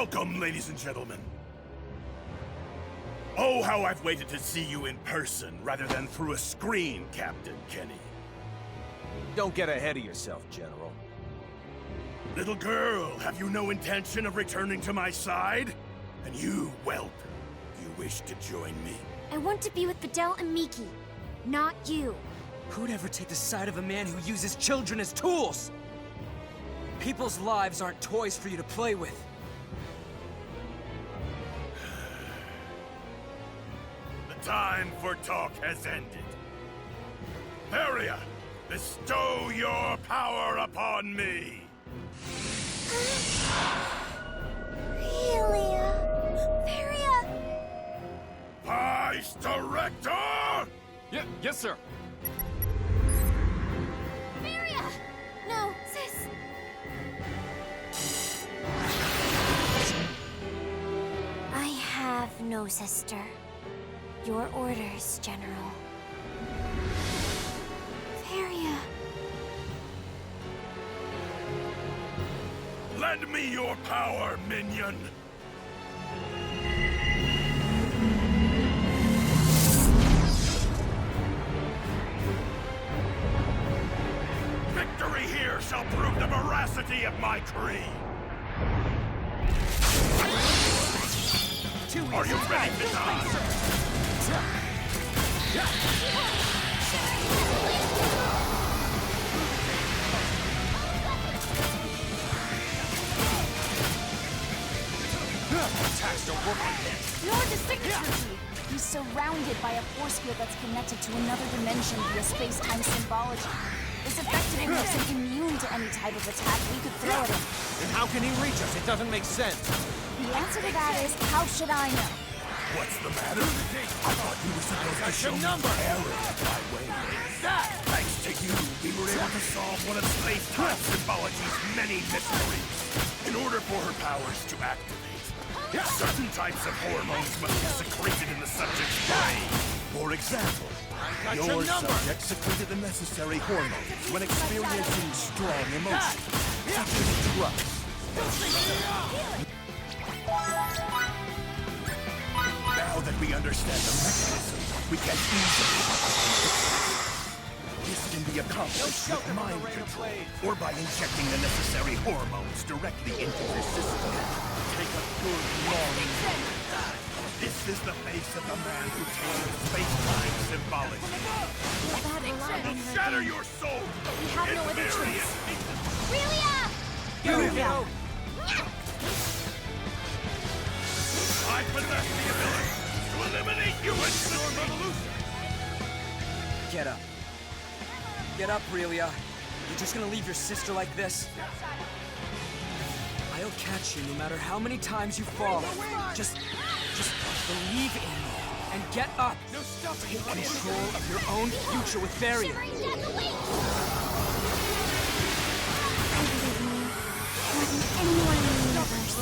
Welcome, ladies and gentlemen. Oh, how I've waited to see you in person rather than through a screen, Captain Kenny. Don't get ahead of yourself, General. Little girl, have you no intention of returning to my side? And you, whelp, you wish to join me? I want to be with Fidel and Miki, not you. Who'd ever take the side of a man who uses children as tools? People's lives aren't toys for you to play with. The time for talk has ended. Varia, bestow your power upon me! Relia! Varia! Vice Director! Yes, sir. Varia! No, sis! I have no sister. Your orders, General. Varia. Lend me your power, minion! Victory here shall prove the veracity of my creed! Are you ready to die? Attacks don't work like that. Nor the signature key. He's surrounded by a force field that's connected to another dimension via space-time symbology. This effectively makes him immune to any type of attack we could throw at him. Then how can he reach us? It doesn't make sense. The answer to that is, how should I know? What's the matter? I thought you were supposed to show me error of my way. Thanks to you, we were able to solve one of space-time symbology's many mysteries. In order for her powers to activate, certain types of hormones must be secreted in the subject's brain. For example, your subject secreted the necessary hormones when experiencing strong emotions, such as trust. Now that we understand the mechanism, we can easily... This can be accomplished with mind control, or by injecting the necessary hormones directly into the system. Take a good long look. This is the face of the man who tamed space-time symbology. Bad Will shatter your soul! We have no other choice. Relia! Here we go! I possess the ability to eliminate you in storm revolution! Get up. Get up, Relia. You're just gonna leave your sister like this? I'll catch you no matter how many times you fall. Just believe in me and get up. Take control of your own future with Varia. I believe in you more than anyone in the universe.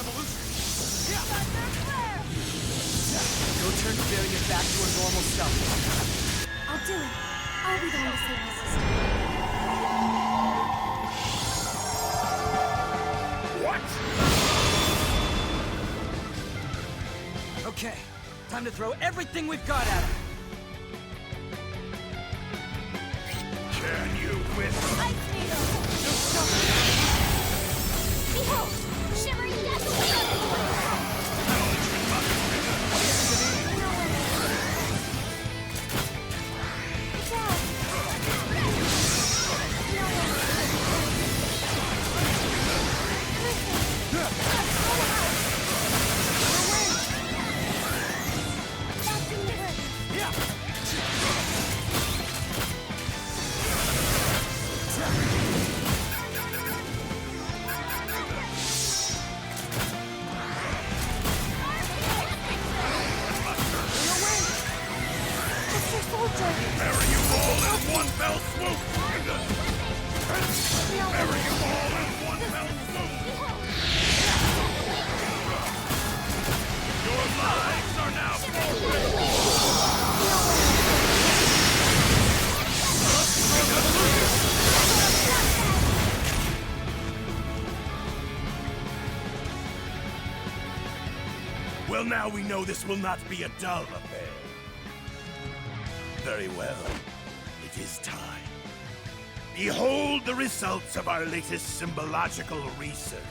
Go turn Varia back to her normal self. I'll do it. I'll be the one to save my sister. What? Okay, time to throw everything we've got at her. Can you win? Ice Needle! Behold! Shimmering death! Bury you all in one fell swoop! Bury you all in one fell swoop! Your lives are now Well, now we know this will not be a dull affair. Very well. It is time. Behold the results of our latest symbological research.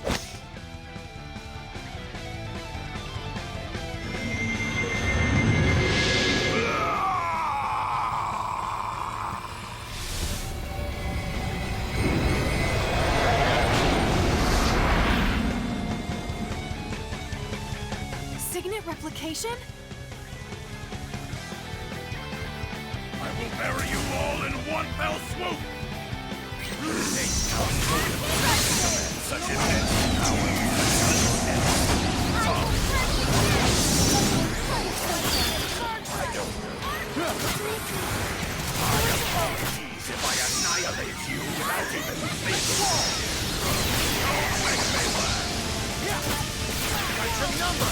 Signet replication? I will bury you all in one fell swoop! Such immense power! I don't know. My apologies if I annihilate you without even thinking. Don't make me laugh. Got your number!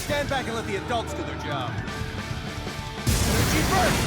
Stand back and let the adults do their job. Energy burst!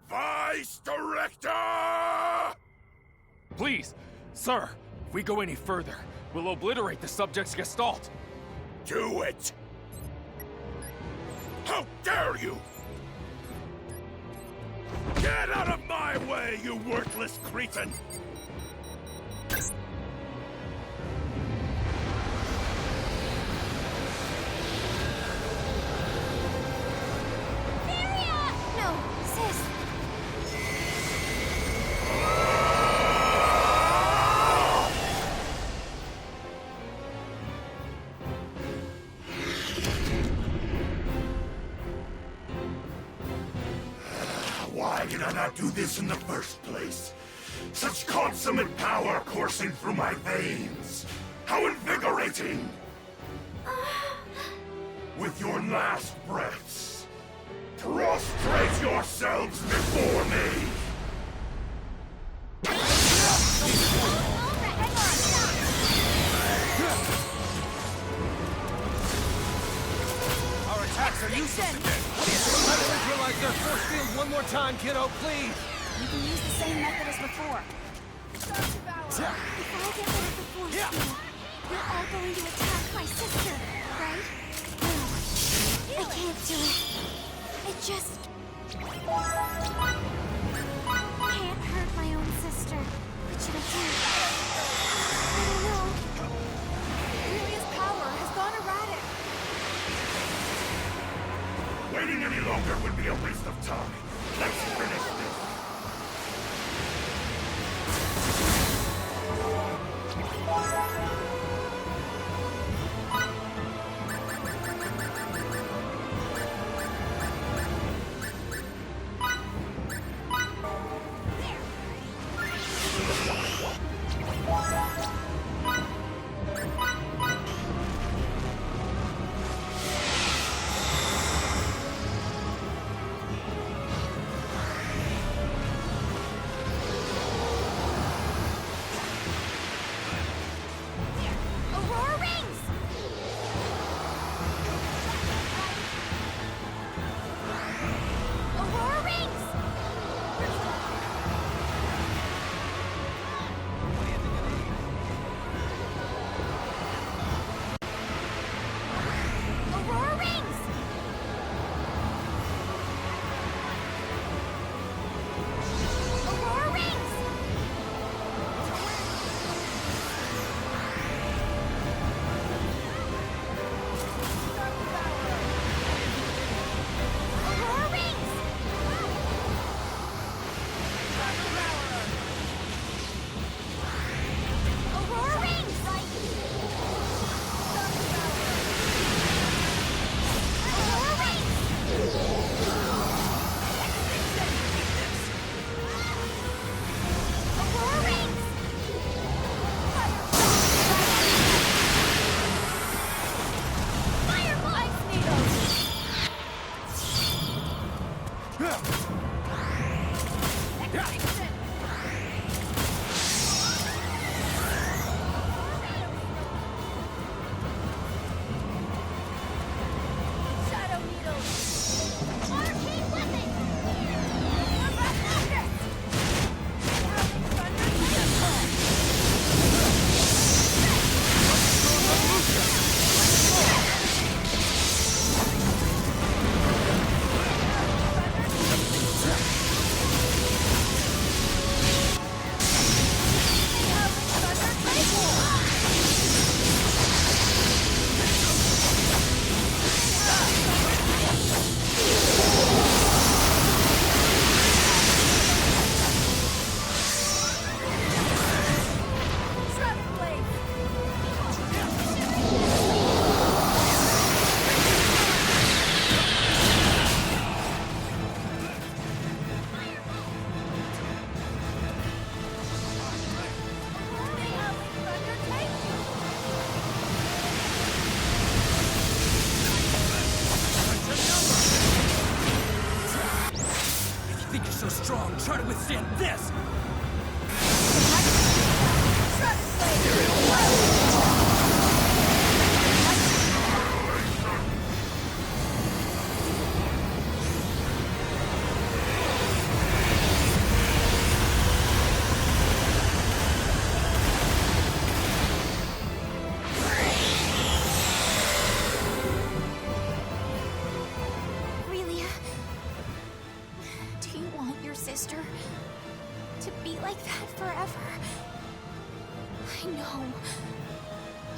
Vice Director! Please, sir, if we go any further, we'll obliterate the subject's gestalt. Do it! How dare you! Get out of my way, you worthless cretin! No, sis. Why did I not do this in the first place? Such consummate power coursing through my veins! How invigorating! With your last breaths, prostrate yourselves before me! Our attacks are useless again. Let them realize their force field one more time, kiddo, please. You can use the same method as before. If I get rid of the force field, you're all going to attack my sister, right? No, I can't do it. It just can't hurt my own sister. What should I do? I don't know. Amelia's power has gone erratic. Waiting any longer would be a waste of time. Let's finish this. Aurora rings! Aurora rings! Aurora rings! Aurora rings! Aurora rings! Aurora rings! Aurora rings! Aurora rings! Fireball! Ice needles! Shadow needles! Arcane weapon! If you think you're so strong, try to withstand this! Aurelia, do you want your sister to be like that forever? I know.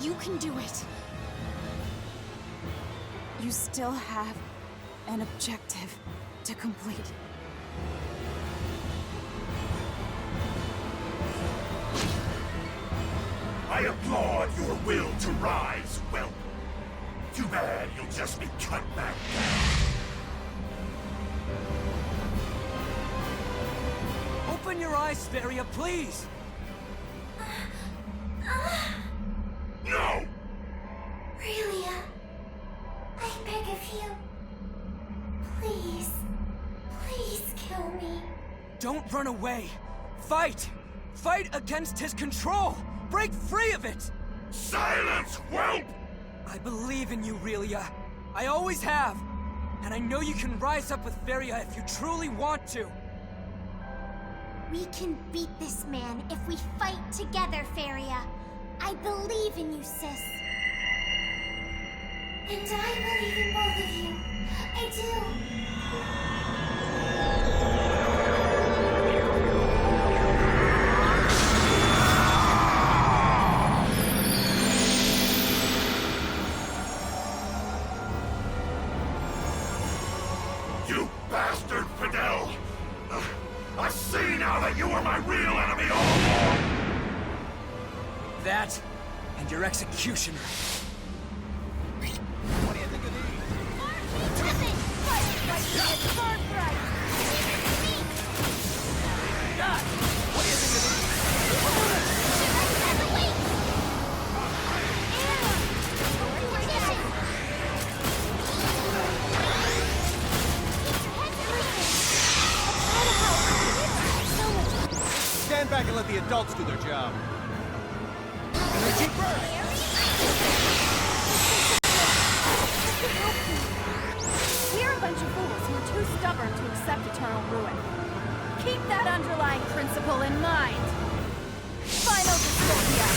You can do it. You still have an objective to complete. I applaud your will to rise, whelp. Too bad you'll just be cut back down. Open your eyes, Varia, please! No! Aurelia, I beg of you. Please, please kill me. Don't run away! Fight! Fight against his control! Break free of it! Silence, whelp! I believe in you, Aurelia. I always have. And I know you can rise up with Varia if you truly want to. We can beat this man if we fight together, Faria. I believe in you, sis. And I believe in both of you. I do. You bastard, Fidel! I see now that you were my real enemy all along! That, and your executioner. What do you think of these? God, what do you think of these? Stand back and let the adults do their job. Energy burst! We're a bunch of fools who are too stubborn to accept eternal ruin. Keep that underlying principle in mind. Final dystopia.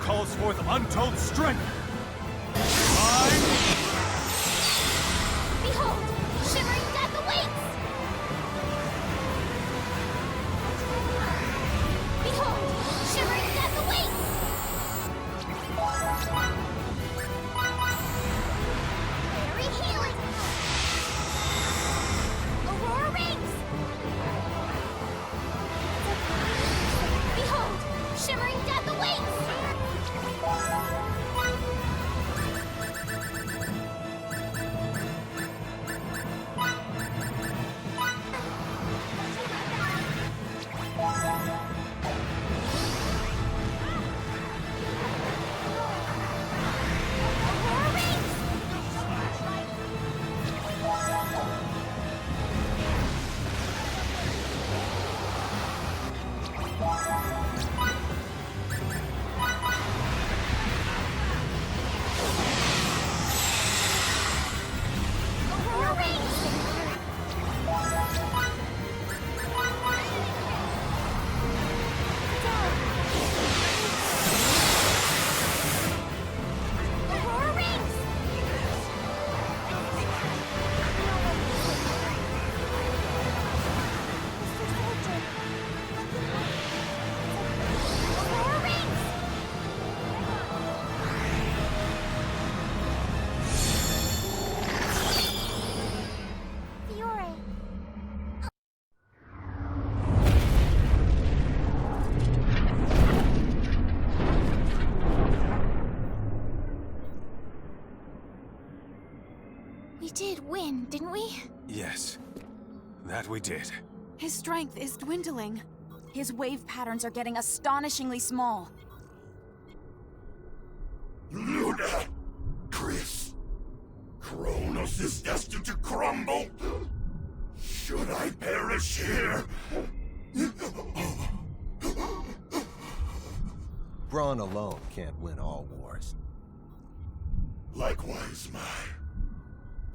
calls forth untold strength. Behold! Shimmering death awaits! Behold! Shimmering death awaits! Very healing! Aurora rings! Behold! Shimmering death awaits! We did win, didn't we? Yes, that we did. His strength is dwindling. His wave patterns are getting astonishingly small. Luna! Chris! Kronos is destined to crumble! Should I perish here? Brawn alone can't win all wars. Likewise, my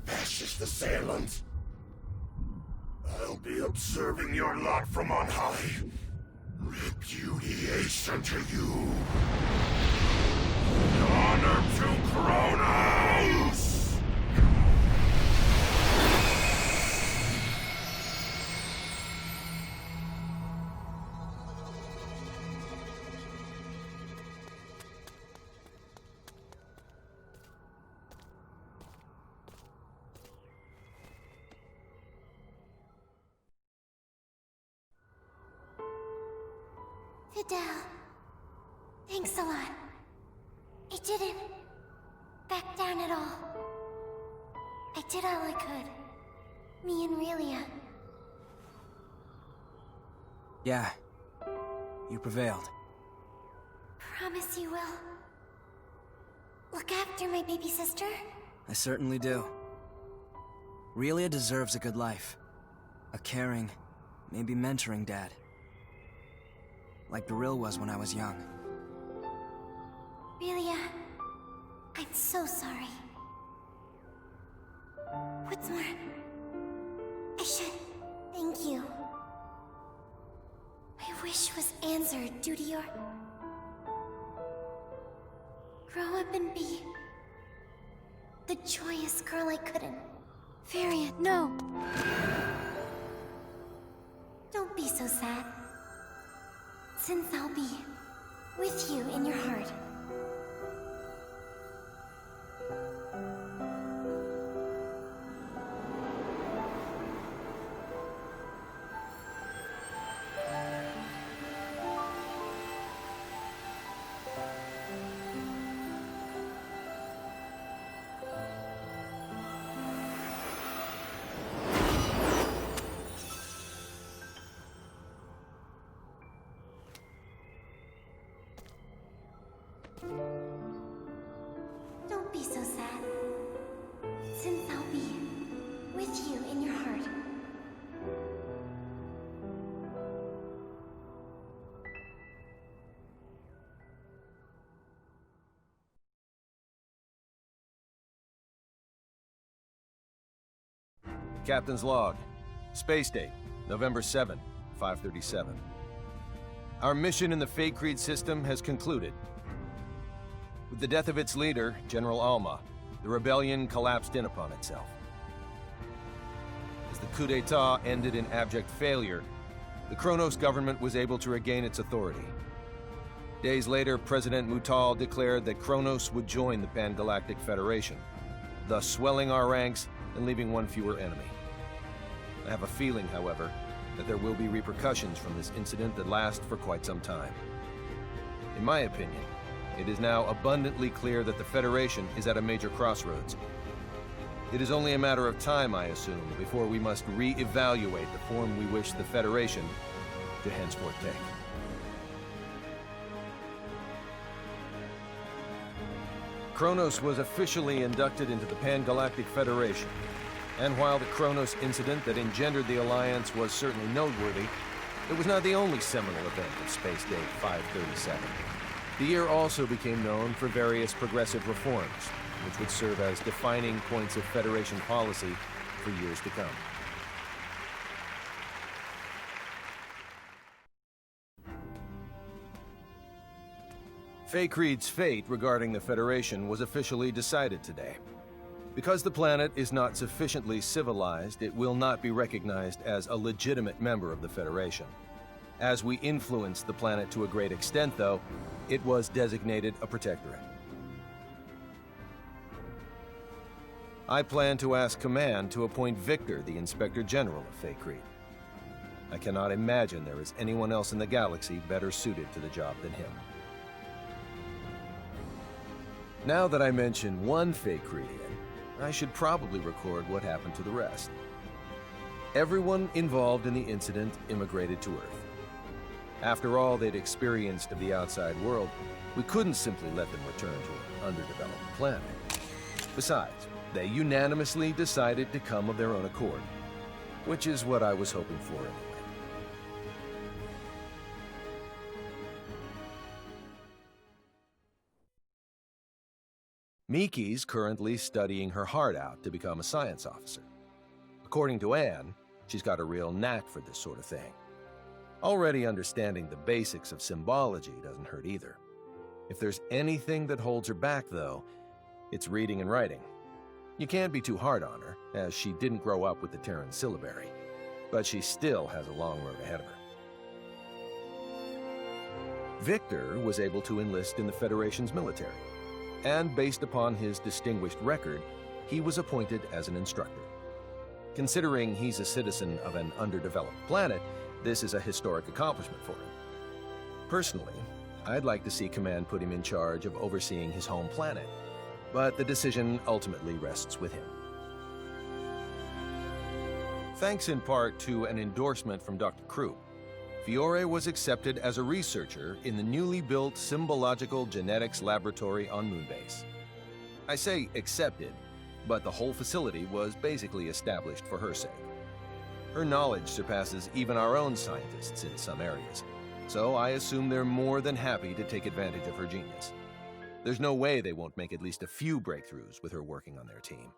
fascist assailants. I'll be observing your lot from on high. Repudiation to you. Honor to Kronos! Fidel, thanks a lot. I didn't back down at all. I did all I could. Me and Relia. Yeah. You prevailed. Promise you will. Look after my baby sister? I certainly do. Relia deserves a good life. A caring, maybe mentoring dad. Like Beryl was when I was young. Relia, I'm so sorry. What's more, I should thank you. My wish was answered due to your... grow up and be... the joyous girl I couldn't. Variant, no. Don't be so sad. Since I'll be with you in your heart. Don't be so sad. Since I'll be with you in your heart. Captain's log. Space date, November 7, 5:37. Our mission in the Faykreed system has concluded. With the death of its leader, General Alma, the rebellion collapsed in upon itself. As the coup d'etat ended in abject failure, the Kronos government was able to regain its authority. Days later, President Mutal declared that Kronos would join the Pan-Galactic Federation, thus swelling our ranks and leaving one fewer enemy. I have a feeling, however, that there will be repercussions from this incident that last for quite some time. In my opinion, it is now abundantly clear that the Federation is at a major crossroads. It is only a matter of time, I assume, before we must re-evaluate the form we wish the Federation to henceforth take. Kronos was officially inducted into the Pan-Galactic Federation, and while the Kronos incident that engendered the Alliance was certainly noteworthy, it was not the only seminal event of Space Date 537. The year also became known for various progressive reforms, which would serve as defining points of Federation policy for years to come. Faykreed's fate regarding the Federation was officially decided today. Because the planet is not sufficiently civilized, it will not be recognized as a legitimate member of the Federation. As we influenced the planet to a great extent, though, it was designated a protectorate. I plan to ask Command to appoint Victor the Inspector General of Faykreed. I cannot imagine there is anyone else in the galaxy better suited to the job than him. Now that I mention one Faykreedian, I should probably record what happened to the rest. Everyone involved in the incident immigrated to Earth. After all they'd experienced of the outside world, we couldn't simply let them return to an underdeveloped planet. Besides, they unanimously decided to come of their own accord, which is what I was hoping for anyway. Miki's currently studying her heart out to become a science officer. According to Anne, she's got a real knack for this sort of thing. Already understanding the basics of symbology doesn't hurt either. If there's anything that holds her back, though, it's reading and writing. You can't be too hard on her, as she didn't grow up with the Terran syllabary, but she still has a long road ahead of her. Victor was able to enlist in the Federation's military, and based upon his distinguished record, he was appointed as an instructor. Considering he's a citizen of an underdeveloped planet, this is a historic accomplishment for him. Personally, I'd like to see Command put him in charge of overseeing his home planet, but the decision ultimately rests with him. Thanks in part to an endorsement from Dr. Krupp, Fiore was accepted as a researcher in the newly built Symbological Genetics Laboratory on Moonbase. I say accepted, but the whole facility was basically established for her sake. Her knowledge surpasses even our own scientists in some areas, so I assume they're more than happy to take advantage of her genius. There's no way they won't make at least a few breakthroughs with her working on their team.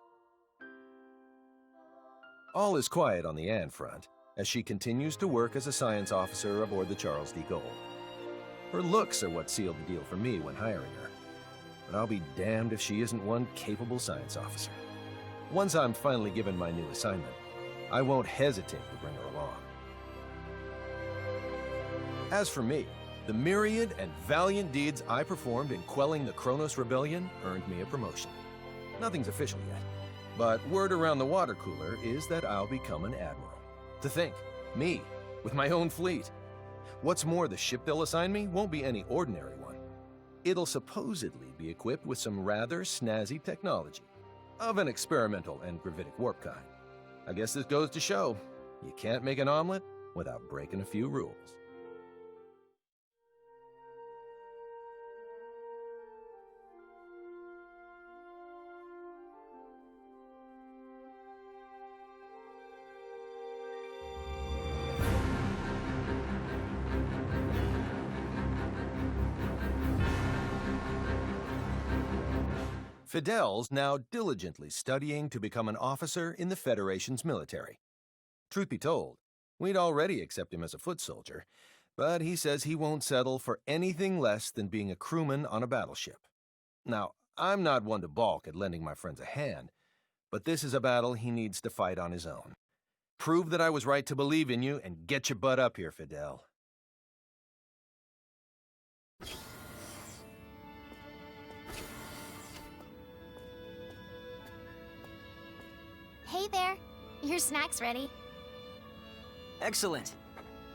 All is quiet on the Anne front, as she continues to work as a science officer aboard the Charles D. Gold. Her looks are what sealed the deal for me when hiring her, but I'll be damned if she isn't one capable science officer. Once I'm finally given my new assignment, I won't hesitate to bring her along. As for me, the myriad and valiant deeds I performed in quelling the Kronos Rebellion earned me a promotion. Nothing's official yet, but word around the water cooler is that I'll become an admiral. To think, me, with my own fleet. What's more, the ship they'll assign me won't be any ordinary one. It'll supposedly be equipped with some rather snazzy technology, of an experimental and gravitic warp kind. I guess this goes to show, you can't make an omelet without breaking a few rules. Fidel's now diligently studying to become an officer in the Federation's military. Truth be told, we'd already accept him as a foot soldier, but he says he won't settle for anything less than being a crewman on a battleship. Now, I'm not one to balk at lending my friends a hand, but this is a battle he needs to fight on his own. Prove that I was right to believe in you, and get your butt up here, Fidel. Hey there. Your snack's ready. Excellent.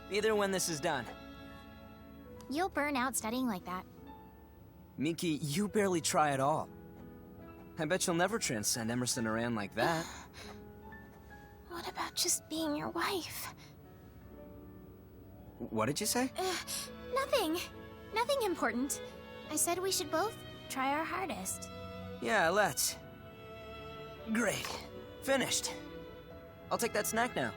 Be there when this is done. You'll burn out studying like that. Miki, you barely try at all. I bet you'll never transcend Emerson Aran like that. What about just being your wife? What did you say? Nothing. Nothing important. I said we should both try our hardest. Yeah, let's. Great. Finished. I'll take that snack now.